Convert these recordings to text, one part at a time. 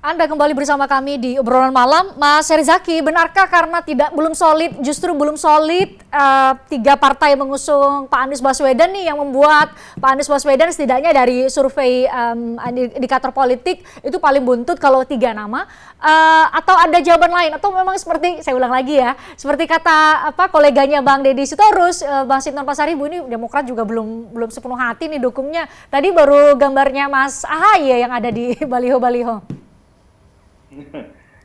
Anda kembali bersama kami di obrolan malam. Mas Herizaki, benarkah karena belum solid, justru belum solid tiga partai mengusung Pak Anies Baswedan nih yang membuat Pak Anies Baswedan setidaknya dari survei indikator politik itu paling buntut kalau 3 nama? Atau ada jawaban lain? Atau memang seperti, saya ulang lagi ya, seperti kata koleganya Bang Deddy Sitorus, Bang Sinton Pasaribu, ini Demokrat juga belum sepenuh hati nih dukungnya. Tadi baru gambarnya Mas AHY yang ada di baliho-baliho.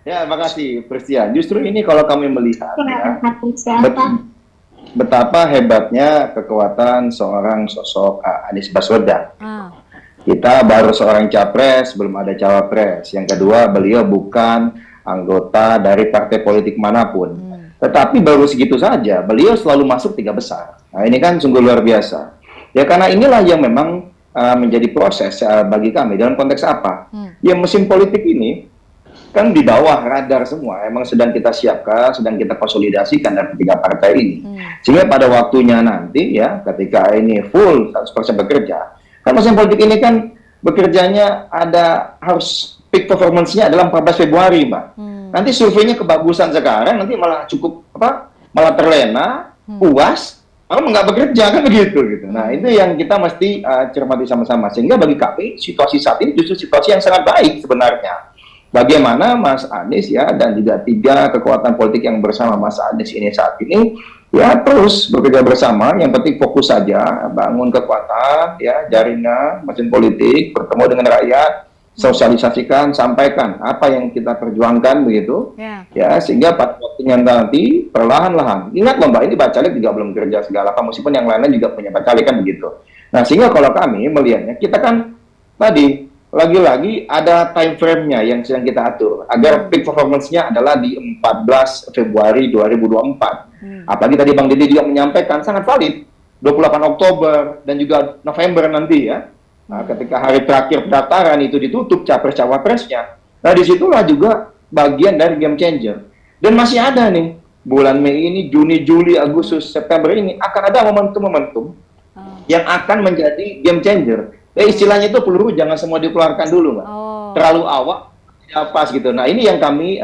Ya, makasih Christian. Justru ini kalau kami melihat ya, betapa hebatnya kekuatan seorang sosok Anies Baswedan. Kita baru seorang capres, belum ada cawapres. Yang kedua, beliau bukan anggota dari partai politik manapun. Tetapi baru segitu saja, beliau selalu masuk 3 besar. Nah, ini kan sungguh luar biasa. Ya, karena inilah yang memang menjadi proses bagi kami. Dalam konteks apa? Ya, mesin politik ini kan di bawah radar semua, emang sedang kita siapkan, sedang kita konsolidasikan dari 3 partai ini. Sehingga pada waktunya nanti ya, ketika ini full 100% bekerja, kan mesin politik ini kan bekerjanya harus peak performance-nya adalah 14 Februari, Mbak. Nanti surveinya kebagusan sekarang, nanti malah malah terlena, puas, malah nggak bekerja, kan begitu gitu. Nah, itu yang kita mesti cermati sama-sama. Sehingga bagi kami, situasi saat ini justru situasi yang sangat baik sebenarnya. Bagaimana Mas Anies ya dan juga 3 kekuatan politik yang bersama Mas Anies ini saat ini ya terus bekerja bersama. Yang penting fokus saja bangun kekuatan ya, jaringan mesin politik, bertemu dengan rakyat, sosialisasikan, sampaikan apa yang kita perjuangkan begitu ya, sehingga pada waktunya nanti perlahan-lahan. Ingat loh Mbak, ini Bacalek juga belum kerja segala apa, meskipun yang lainnya juga punya Bacalek kan begitu. Nah, sehingga kalau kami melihatnya, kita kan tadi lagi-lagi ada time frame-nya yang sedang kita atur agar peak performance-nya adalah di 14 Februari 2024. Apalagi tadi Bang Deddy juga menyampaikan sangat valid 28 Oktober dan juga November nanti ya. Nah, ketika hari terakhir pendaftaran itu ditutup capres-cawapresnya. Nah, disitulah juga bagian dari game changer. Dan masih ada nih bulan Mei ini, Juni, Juli, Agustus, September ini akan ada momentum-momentum yang akan menjadi game changer. Istilahnya itu peluru jangan semua dikeluarkan dulu, Mbak. Terlalu awal, tidak pas gitu. Nah, ini yang kami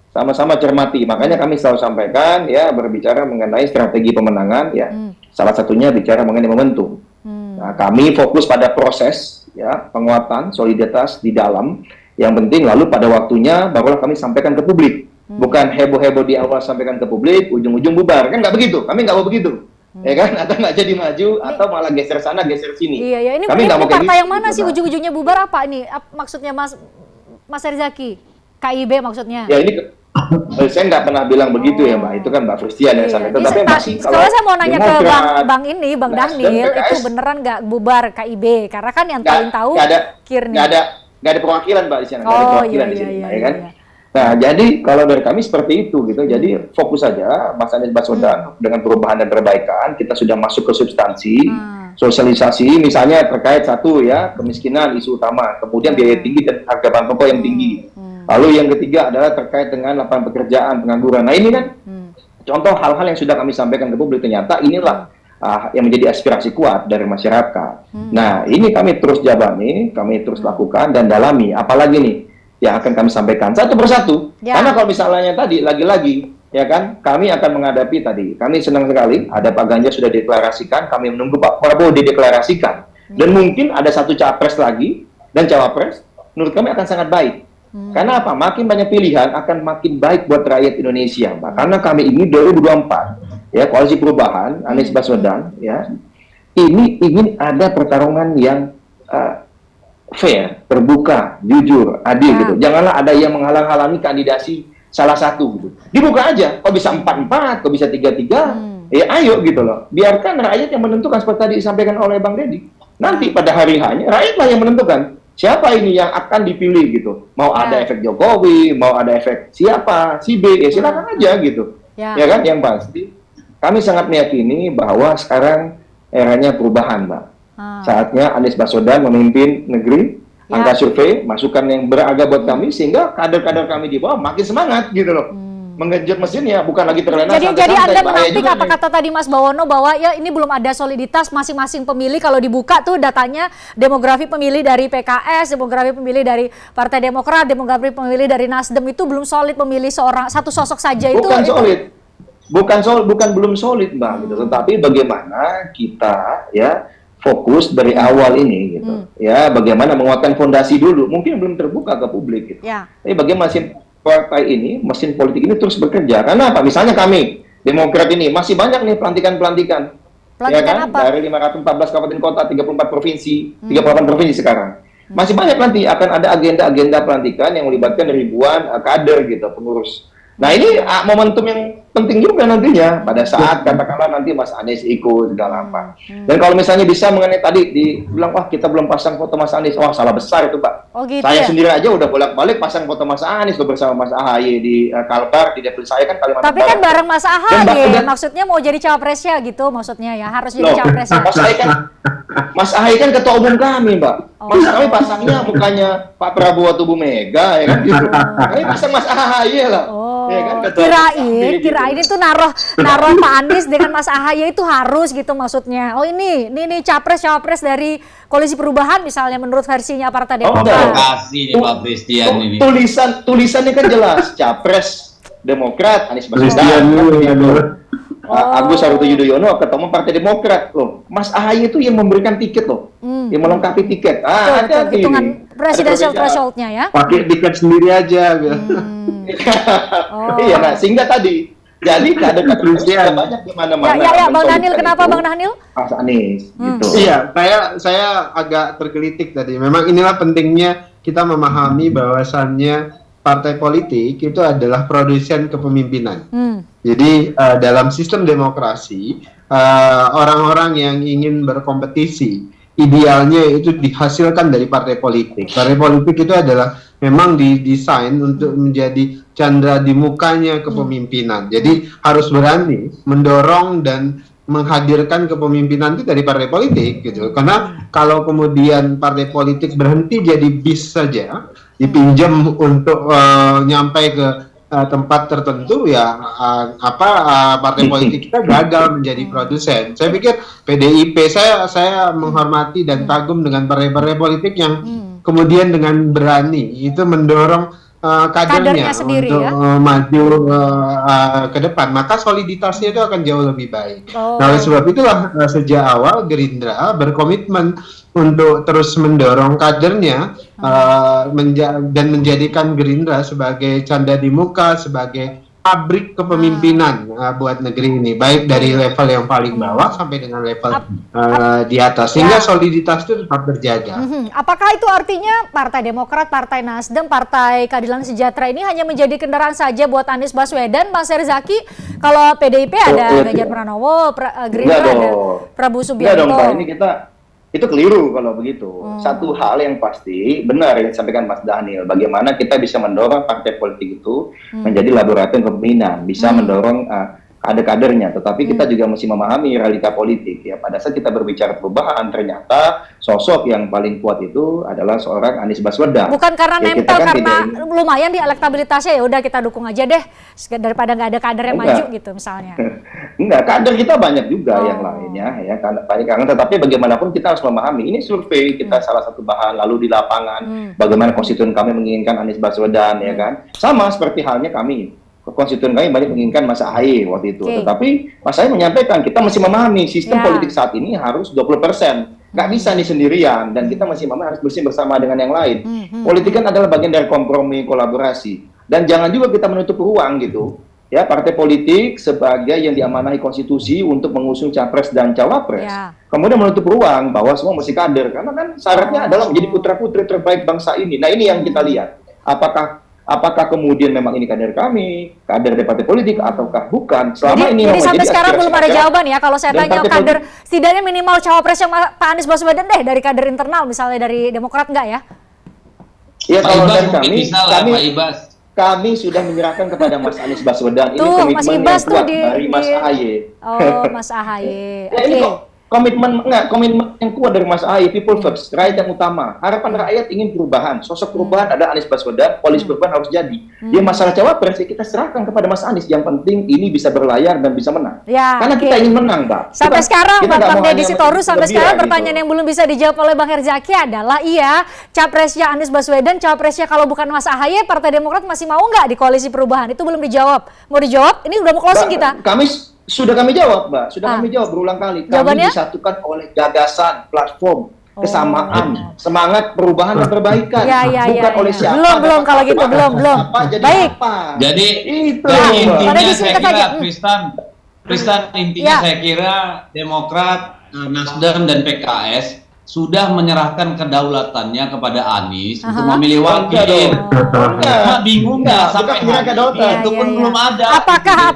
sama-sama cermati. Makanya kami selalu sampaikan, ya, berbicara mengenai strategi pemenangan, ya. Salah satunya bicara mengenai momentum. Nah, kami fokus pada proses, ya, penguatan, soliditas di dalam. Yang penting lalu pada waktunya barulah kami sampaikan ke publik. Bukan heboh-heboh di awal sampaikan ke publik, ujung-ujung bubar. Kan nggak begitu. Kami nggak mau begitu. Ya kan, atau nggak jadi maju, atau malah geser sana, geser sini. Iya, ini partai yang mana sih ujung-ujungnya bubar apa ini? Maksudnya Mas Herizaki? KIB maksudnya? Ya ini, saya nggak pernah bilang begitu ya Mbak, itu kan Mbak Christian yang sampaikan. Tapi masih kalau saya mau nanya ke Bang Dhanil, itu beneran nggak bubar KIB? Karena kan yang paling tahu Kirni. Nggak ada perwakilan Mbak di sana, nggak ada perwakilan di sini, ya kan? Nah, jadi kalau dari kami seperti itu gitu. Jadi fokus saja Mas Anies Baswedan dengan perubahan dan perbaikan. Kita sudah masuk ke substansi, sosialisasi misalnya terkait satu ya, kemiskinan isu utama, kemudian biaya tinggi dan harga bahan pokok yang tinggi. Lalu yang ketiga adalah terkait dengan lapangan pekerjaan, pengangguran. Nah, ini kan contoh hal-hal yang sudah kami sampaikan ke publik, ternyata inilah yang menjadi aspirasi kuat dari masyarakat. Nah, ini kami terus jabani, kami terus lakukan dan dalami. Apalagi nih yang akan kami sampaikan satu persatu. Karena kalau misalnya tadi lagi-lagi ya kan, kami akan menghadapi tadi. Kami senang sekali ada Pak Ganjar sudah deklarasikan, kami menunggu Pak Prabowo dideklarasikan. Dan mungkin ada satu capres lagi dan cawapres, menurut kami akan sangat baik. Karena apa? Makin banyak pilihan akan makin baik buat rakyat Indonesia, Mbak. Karena kami ini 2024 ya, koalisi perubahan Anies Baswedan ya, ini ingin ada pertarungan yang fair, terbuka, jujur, adil gitu. Janganlah ada yang menghalang-halangi kandidasi salah satu gitu. Dibuka aja. Kok bisa 4-4, kok bisa 3-3? Ya ayo gitu loh. Biarkan rakyat yang menentukan seperti tadi disampaikan oleh Bang Deddy. Nanti pada hari hanya rakyatlah yang menentukan siapa ini yang akan dipilih gitu. Mau ada efek Jokowi, mau ada efek siapa, si B, ya silakan aja gitu. Ya kan, yang pasti kami sangat meyakini bahwa sekarang eranya perubahan, Mbak. Saatnya Anies Baswedan memimpin negeri, angka survei, masukan yang beragam buat kami, sehingga kader-kader kami di bawah makin semangat gitu loh. menggenjot mesinnya, bukan lagi terlena Jadi santai-santai. Anda Bahaya menanti juga apa nih. kata tadi Mas Bawono bahwa ya ini belum ada soliditas masing-masing pemilih. Kalau dibuka tuh datanya demografi pemilih dari PKS, demografi pemilih dari Partai Demokrat, demografi pemilih dari Nasdem itu belum solid pemilih satu sosok saja itu. Bukan solid. Bukan belum solid, Mbak, gitu. Tetapi bagaimana kita ya fokus dari awal ini gitu. Ya, bagaimana menguatkan fondasi dulu. Mungkin belum terbuka ke publik gitu. Ya. Tapi bagaimana partai ini, mesin politik ini terus bekerja. Karena apa? Misalnya kami Demokrat ini masih banyak nih pelantikan-pelantikan. Ya kan? Apa? Dari 514 kabupaten kota, 34 provinsi, 38 provinsi sekarang. Masih banyak nanti akan ada agenda-agenda pelantikan yang melibatkan ribuan kader gitu, pengurus. Nah ini momentum yang penting juga nantinya pada saat katakanlah nanti Mas Anies ikut segala apa. Dan kalau misalnya bisa mengenai tadi dibilang wah kita belum pasang foto Mas Anies, wah salah besar itu Pak. Oh, gitu Saya ya? sendiri aja udah bolak-balik pasang foto Mas Anies tuh bersama Mas AHY di Kalbar, di dapil saya kan Kalimantan Tapi kan Barat. bareng Mas Dan AHY, bahkan- maksudnya mau jadi cawapresnya gitu, maksudnya ya harus jadi Loh, cawapresnya. Mas AHY kan ketua umum kami, Mbak. Mas AHY pasangnya mukanya Pak Prabowo atau Bu Mega, ya kan gitu. Kami pasang Mas AHY lah. Oh, Ya kan, ketua umum kami, kirain gitu. itu naruh Pak Anies dengan Mas AHY itu harus gitu maksudnya. Oh ini capres-cawapres dari Koalisi Perubahan misalnya menurut versinya Partai Oh, Demokrat. Provokasi nih Pak Christian ini. Tulisannya kan jelas, capres Demokrat Anies Christian Baswedan. Agus Harimurti Yudhoyono ketua umum Partai Demokrat loh. Mas AHY itu yang memberikan tiket loh, yang melengkapi tiket. Hati-hati Hitungan ini. presidential Ada perbedaan. threshold-nya ya. pakai tiket sendiri aja. Iya, nah sehingga tadi jadi kader-kader sudah banyak di mana-mana. Ya, Bang Daniel, mensolidkan kenapa itu Bang Daniel? Mas Anies, gitu. Iya, saya agak tergelitik tadi. Memang inilah pentingnya kita memahami bahwasannya partai politik itu adalah produsen kepemimpinan. Jadi dalam sistem demokrasi orang-orang yang ingin berkompetisi idealnya itu dihasilkan dari partai politik. Partai politik itu adalah memang didesain untuk menjadi candra di mukanya kepemimpinan. Jadi harus berani mendorong dan menghadirkan kepemimpinan itu dari partai politik gitu. Karena kalau kemudian partai politik berhenti jadi bis saja, dipinjam untuk nyampai ke tempat tertentu ya partai politik kita gagal menjadi produsen. Saya pikir PDIP saya menghormati dan kagum dengan partai-partai politik yang kemudian dengan berani itu mendorong kadernya sendiri, untuk ya? maju ke depan, maka soliditasnya itu akan jauh lebih baik. Nah, oleh sebab itulah sejak awal Gerindra berkomitmen untuk terus mendorong kadernya dan menjadikan Gerindra sebagai canda di muka, sebagai pabrik kepemimpinan buat negeri ini, baik dari level yang paling bawah sampai dengan level di atas, sehingga soliditas itu tetap terjaga. Apakah itu artinya Partai Demokrat, Partai Nasdem, Partai Keadilan Sejahtera ini hanya menjadi kendaraan saja buat Anies Baswedan, Mas Herzaki? Kalau PDIP ada Ganjar Pranowo, Gerindra ada Prabowo Subianto. Enggak dong, Pak. Ini itu keliru kalau begitu. Satu hal yang pasti benar yang disampaikan Mas Daniel, bagaimana kita bisa mendorong partai politik itu menjadi laboratorium kepemimpinan, bisa mendorong kader-kadernya, tetapi kita juga mesti memahami realita politik ya. Pada saat kita berbicara perubahan, ternyata sosok yang paling kuat itu adalah seorang Anies Baswedan. Bukan karena ya, nempel, kita kan karena lumayan di elektabilitasnya, ya udah kita dukung aja deh daripada nggak ada kader yang maju gitu misalnya. Enggak, kader kita banyak juga yang lainnya ya, karena tetapi bagaimanapun kita harus memahami ini survei kita salah satu bahan, lalu di lapangan bagaimana konstituen kami menginginkan Anies Baswedan ya kan, sama seperti halnya kami konstituen kami banyak menginginkan Mas AHY waktu itu, tetapi Mas AHY menyampaikan kita masih memahami sistem politik saat ini harus 20%, nggak bisa nih sendirian, dan kita masih memahami harus bersama dengan yang lain. Politik kan adalah bagian dari kompromi, kolaborasi, dan jangan juga kita menutup ruang gitu ya, partai politik sebagai yang diamanahi konstitusi untuk mengusung capres dan cawapres, kemudian menutup ruang bahwa semua mesti kader, karena kan syaratnya adalah menjadi putra-putri terbaik bangsa ini. Nah ini yang kita lihat, apakah kemudian memang ini kader kami, kader dari partai politik, ataukah bukan? Selama Jadi sampai sekarang belum ada jawaban ya. Kalau saya dan tanya kader, setidaknya minimal cawapresnya Pak Anies Baswedan deh dari kader internal, misalnya dari Demokrat enggak ya? Ya Pak kalau Ibas dari mungkin bisa lah, Pak Ibas. kami sudah menyerahkan kepada Mas Anies Baswedan. Ini Tuh, Mas komitmen Ibas yang kuat tuh dari Mas AHY. Oh, Mas AHY. Ya, ini kok komitmen yang kuat dari Mas Ahy, people first, rakyat yang utama. Harapan rakyat ingin perubahan. Sosok perubahan ada Anies Baswedan, koalisi perubahan harus jadi. Ya masalah cawapres ya kita serahkan kepada Mas Anies. Yang penting ini bisa berlayar dan bisa menang. Ya, karena kita ingin menang, Mbak. Sampai sekarang, Bang Deddy Sitorus, sampai sekarang pertanyaan gitu. yang belum bisa dijawab oleh Bang Herzaki adalah, iya, capresnya Anies Baswedan, capresnya kalau bukan Mas Ahy, Partai Demokrat masih mau nggak di koalisi perubahan? Itu belum dijawab. Mau dijawab? Ini udah mau closing kita. Sudah kami jawab, Mbak. Sudah kami jawab berulang kali. Kami disatukan oleh gagasan, platform, kesamaan, semangat perubahan dan perbaikan. Bukan oleh siapa. Belum kalau gitu, belum. Baik. Jadi itu intinya saya kira Tristan intinya saya kira Demokrat, Nasdem dan PKS sudah menyerahkan kedaulatannya kepada Anies untuk memilih wakil. Bingung nggak sampai itu pun belum ada. Apakah?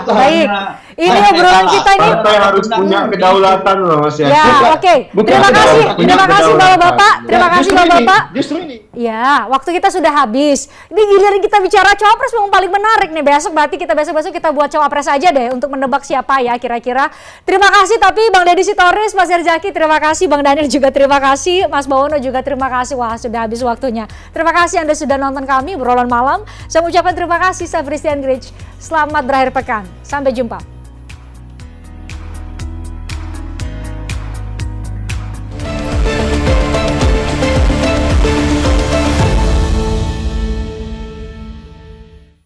Baik. Ini obrolan kita ini. Partai harus punya kedaulatan loh, Mas ya. Oke. Terima kasih Bapak-bapak. Terima kasih Bapak-bapak. Justru ini. Ya, waktu kita sudah habis. Ini giliran kita bicara cawapres memang paling menarik nih. Berarti kita besok kita buat cawapres aja deh untuk menebak siapa ya kira-kira. Terima kasih tapi Bang Deddy Sitorus, Mas Herzaki, terima kasih. Bang Daniel juga terima kasih. Mas Bawono juga terima kasih. Wah, sudah habis waktunya. Terima kasih Anda sudah nonton kami obrolan malam. Saya ucapkan terima kasih. Saya Christian Grich. Selamat berakhir pekan. Sampai jumpa.